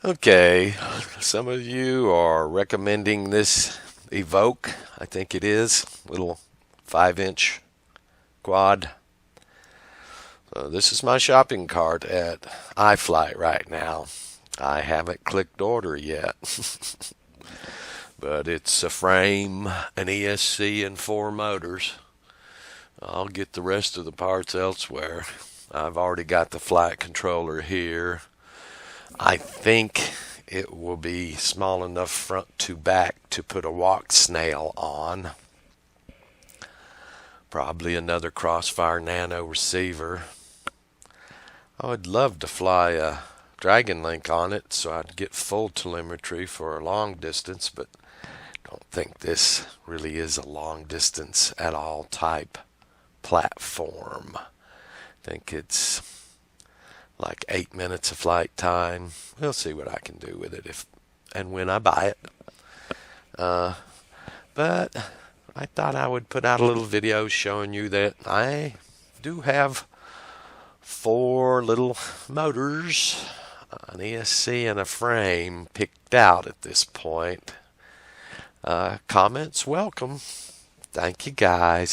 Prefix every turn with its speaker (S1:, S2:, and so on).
S1: Okay, some of you are recommending this Evoque, I think it is, little 5-inch quad. This is my shopping cart at iFlight right now. I haven't clicked order yet, but it's a frame, an ESC, and 4 motors. I'll get the rest of the parts elsewhere. I've already got the flight controller here. I think it will be small enough front to back to put a walk snail on. Probably another Crossfire Nano receiver. I would love to fly a Dragon Link on it so I'd get full telemetry for a long distance, but I don't think this really is a long distance at all type platform. I think it's like 8 minutes of flight time. We'll see what I can do with it if and when I buy it. But I thought I would put out a little video showing you that I do have 4 little motors, an ESC, and a frame picked out at this point. Comments welcome. Thank you, guys.